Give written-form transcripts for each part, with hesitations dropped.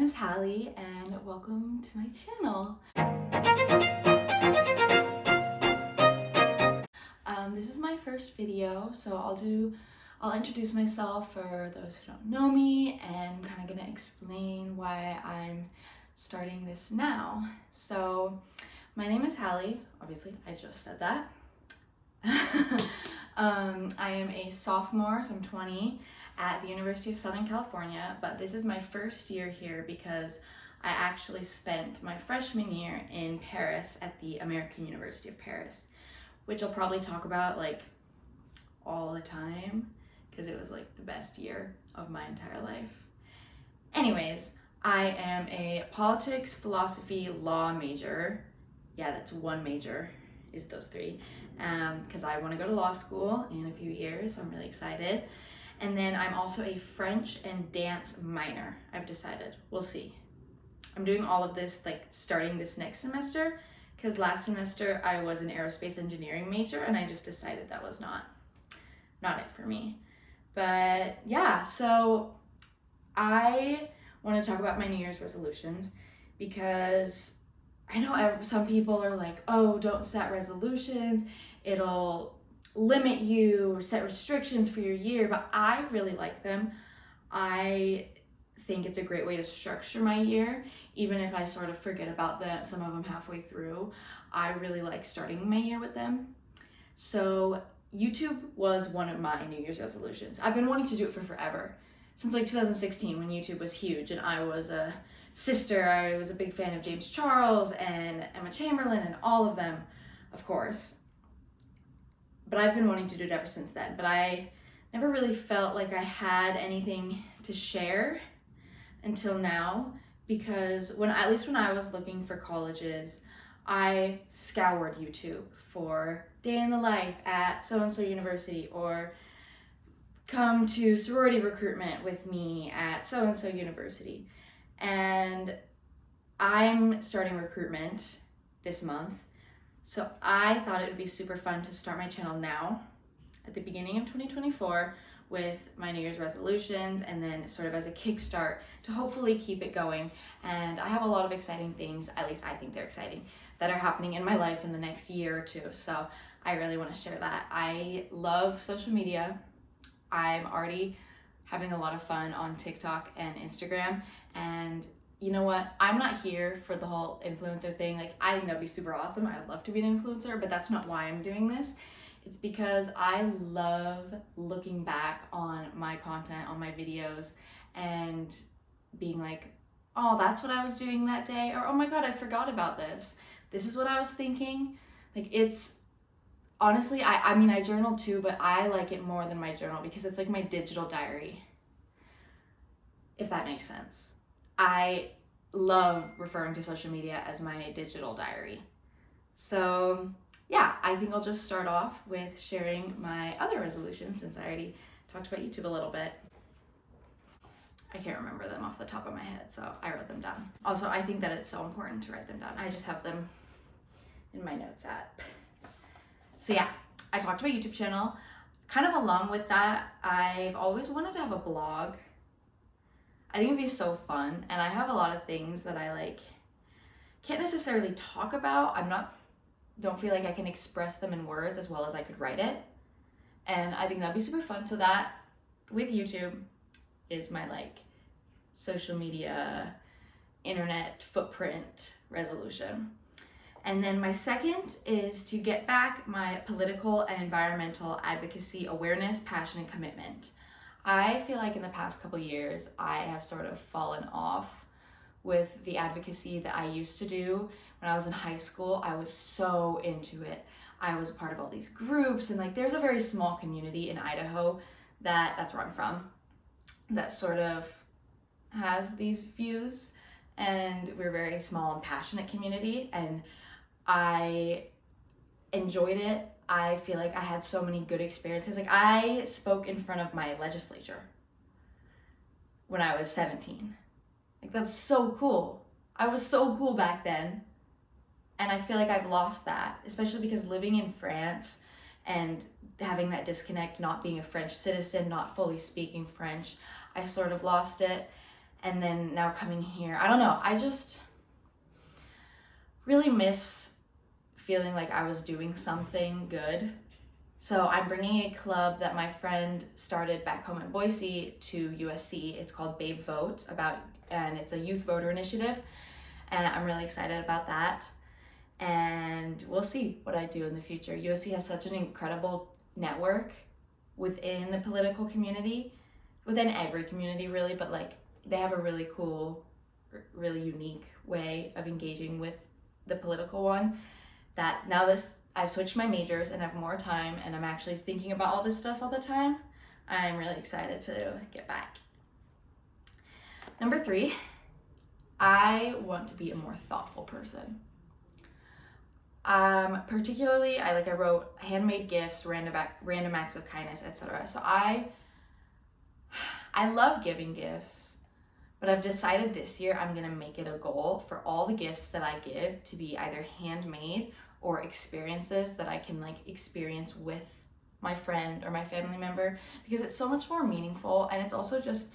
name is Hallie and welcome to my channel. This is my first video, so I'll introduce myself for those who don't know me, and I'm kind of gonna explain why I'm starting this now. So my name is Hallie, obviously I just said that. I am a sophomore, so I'm 20 at the University of Southern California, but this is my first year here because I actually spent my freshman year in Paris at the American University of Paris, which I'll probably talk about like all the time because it was like the best year of my entire life. Anyways, I am a politics, philosophy, law major. Yeah, that's one major, is those three, because I want to go to law school in a few years, so I'm really excited. And then I'm also a French and dance minor, I've decided. We'll see. I'm doing all of this like starting this next semester, because last semester I was an aerospace engineering major and I just decided that was not it for me. But yeah, so I want to talk about my New Year's resolutions because I know some people are like, oh, don't set resolutions, it'll limit you or set restrictions for your year, but I really like them. I think it's a great way to structure my year, even if I sort of forget about some of them halfway through. I really like starting my year with them. So YouTube was one of my New Year's resolutions. I've been wanting to do it for forever, since like 2016 when YouTube was huge and I was a sister. I was a big fan of James Charles and Emma Chamberlain and all of them, of course. But I've been wanting to do it ever since then, but I never really felt like I had anything to share until now, because at least when I was looking for colleges, I scoured YouTube for day in the life at so-and-so university, or come to sorority recruitment with me at so-and-so university. And I'm starting recruitment this month, so I thought it would be super fun to start my channel now at the beginning of 2024 with my New Year's resolutions, and then sort of as a kickstart to hopefully keep it going. And I have a lot of exciting things, at least I think they're exciting, that are happening in my life in the next year or two. So I really want to share that. I love social media. I'm already having a lot of fun on TikTok and Instagram. And you know what? I'm not here for the whole influencer thing. Like, I think that'd be super awesome. I'd love to be an influencer, but that's not why I'm doing this. It's because I love looking back on my content, on my videos, and being like, oh, that's what I was doing that day, or oh my God, I forgot about this. This is what I was thinking. Like, it's honestly, I mean, I journal too, but I like it more than my journal because it's like my digital diary, if that makes sense. I love referring to social media as my digital diary. So yeah, I think I'll just start off with sharing my other resolutions, since I already talked about YouTube a little bit. I can't remember them off the top of my head, so I wrote them down. Also, I think that it's so important to write them down. I just have them in my notes app. So yeah, I talked about YouTube channel. Kind of along with that, I've always wanted to have a blog. I think it'd be so fun, and I have a lot of things that I can't necessarily talk about. Don't feel like I can express them in words as well as I could write it. And I think that'd be super fun. So that, with YouTube, is my social media, internet footprint resolution. And then my second is to get back my political and environmental advocacy awareness, passion, and commitment. I feel like in the past couple years, I have sort of fallen off with the advocacy that I used to do. When I was in high school, I was so into it. I was a part of all these groups, and there's a very small community in Idaho, that's where I'm from, that sort of has these views, and we're a very small and passionate community, and I enjoyed it. I feel like I had so many good experiences. Like, I spoke in front of my legislature when I was 17. That's so cool. I was so cool back then. And I feel like I've lost that, especially because living in France and having that disconnect, not being a French citizen, not fully speaking French, I sort of lost it. And then now coming here, I don't know, I just really miss feeling like I was doing something good. So I'm bringing a club that my friend started back home in Boise to USC. It's called Babe Vote, and it's a youth voter initiative. And I'm really excited about that. And we'll see what I do in the future. USC has such an incredible network within the political community, within every community really, but like they have a really cool, really unique way of engaging with the political one. That now I've switched my majors and have more time, and I'm actually thinking about all this stuff all the time. I'm really excited to get back. Number 3, I want to be a more thoughtful person. Particularly, I wrote handmade gifts, random acts of kindness, etc. So I love giving gifts, but I've decided this year I'm gonna make it a goal for all the gifts that I give to be either handmade or experiences that I can experience with my friend or my family member, because it's so much more meaningful, and it's also just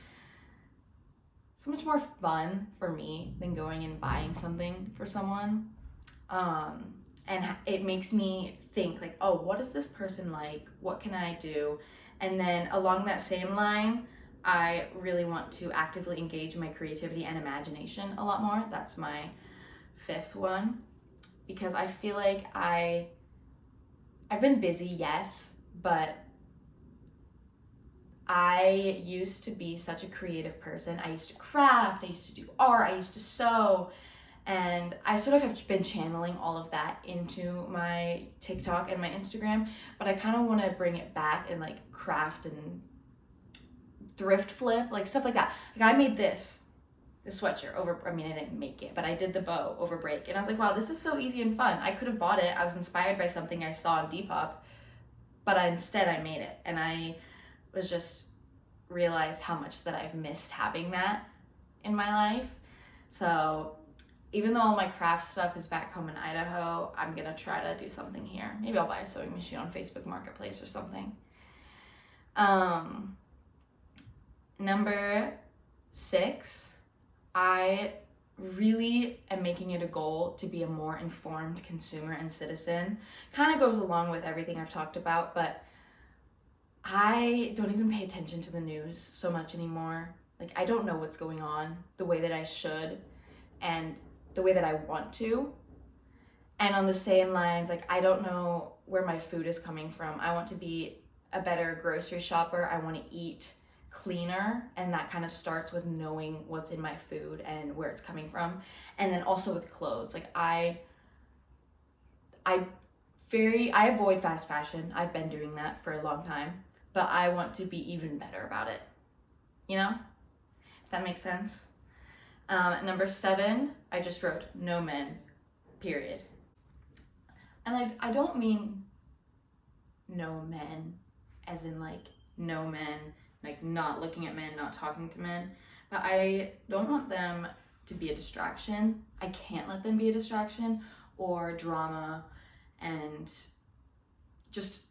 so much more fun for me than going and buying something for someone. And it makes me think oh, what is this person like? What can I do? And then along that same line, I really want to actively engage my creativity and imagination a lot more. That's my 5th one, because I feel like I've been busy, yes, but I used to be such a creative person. I used to craft, I used to do art, I used to sew, and I sort of have been channeling all of that into my TikTok and my Instagram, but I kind of want to bring it back and craft and thrift flip, stuff like that. I made this sweatshirt I didn't make it, but I did the bow over break, and I was like, wow, this is so easy and fun. I could have bought it. I was inspired by something I saw on Depop, but instead I made it, and I was just realized how much that I've missed having that in my life. So even though all my craft stuff is back home in Idaho, I'm gonna try to do something here. Maybe I'll buy a sewing machine on Facebook Marketplace or something. Number 6, I really am making it a goal to be a more informed consumer and citizen. Kind of goes along with everything I've talked about, but I don't even pay attention to the news so much anymore. I don't know what's going on the way that I should and the way that I want to. And on the same lines, I don't know where my food is coming from. I want to be a better grocery shopper. I want to eat cleaner, and that kind of starts with knowing what's in my food and where it's coming from. And then also with clothes, I avoid fast fashion. I've been doing that for a long time, but I want to be even better about it, if that makes sense. Number 7, I just wrote no men, period. And I don't mean no men as in no men, not looking at men, not talking to men, but I don't want them to be a distraction. I can't let them be a distraction or drama and just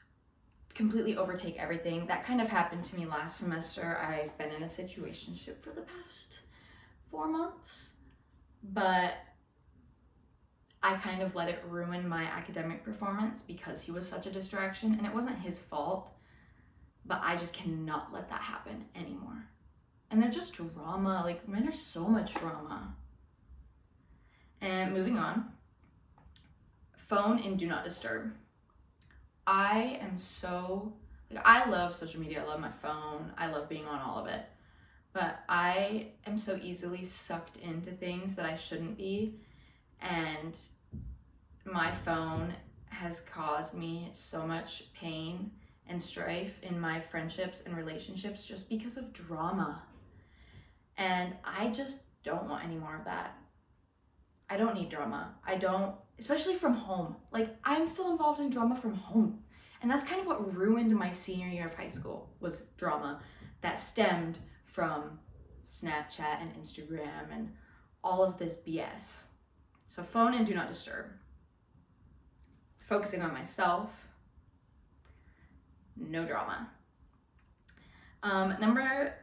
completely overtake everything. That kind of happened to me last semester. I've been in a situationship for the past 4 months, but I kind of let it ruin my academic performance because he was such a distraction, and it wasn't his fault, but I just cannot let that happen anymore. And they're just drama. Men are so much drama. And moving on, phone and do not disturb. I am so, I love social media. I love my phone. I love being on all of it. But I am so easily sucked into things that I shouldn't be. And my phone has caused me so much pain and strife in my friendships and relationships just because of drama. And I just don't want any more of that. I don't need drama. I don't, especially from home. I'm still involved in drama from home. And that's kind of what ruined my senior year of high school, was drama that stemmed from Snapchat and Instagram and all of this BS. So phone and do not disturb. Focusing on myself. No drama. Number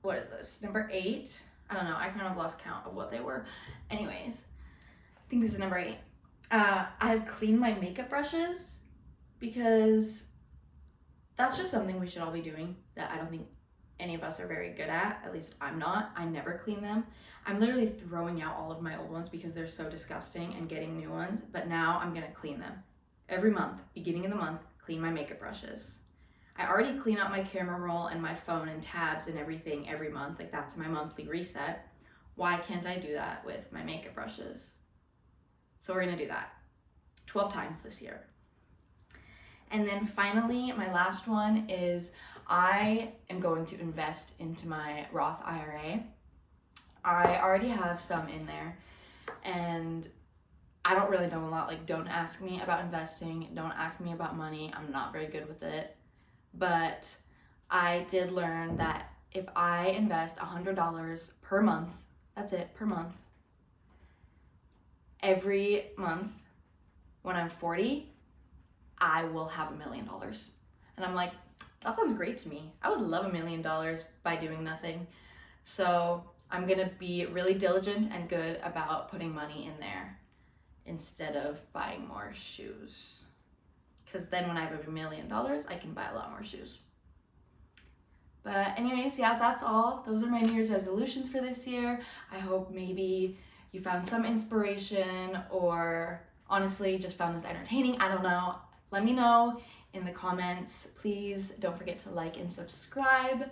what is this? Number 8. I don't know. I kind of lost count of what they were. Anyways, I think this is number 8. I have cleaned my makeup brushes because that's just something we should all be doing that I don't think any of us are very good at least I'm not. I never clean them. I'm literally throwing out all of my old ones because they're so disgusting and getting new ones, but now I'm gonna clean them. Every month, beginning of the month, clean my makeup brushes. I already clean out my camera roll and my phone and tabs and everything every month, like that's my monthly reset. Why can't I do that with my makeup brushes? So we're gonna do that 12 times this year. And then finally, my last one is I am going to invest into my Roth IRA. I already have some in there and I don't really know a lot. Like, don't ask me about investing, don't ask me about money. I'm not very good with it. But I did learn that if I invest $100 per month, that's it, per month, every month when I'm 40, I will have $1 million. And I'm like, that sounds great to me. I would love $1 million by doing nothing. So I'm gonna be really diligent and good about putting money in there instead of buying more shoes. Because then when I have $1 million, I can buy a lot more shoes. But anyways, yeah, that's all. Those are my New Year's resolutions for this year. I hope maybe you found some inspiration or honestly just found this entertaining. I don't know. Let me know in the comments. Please don't forget to like and subscribe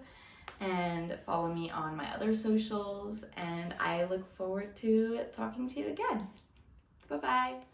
and follow me on my other socials. And I look forward to talking to you again. Bye-bye.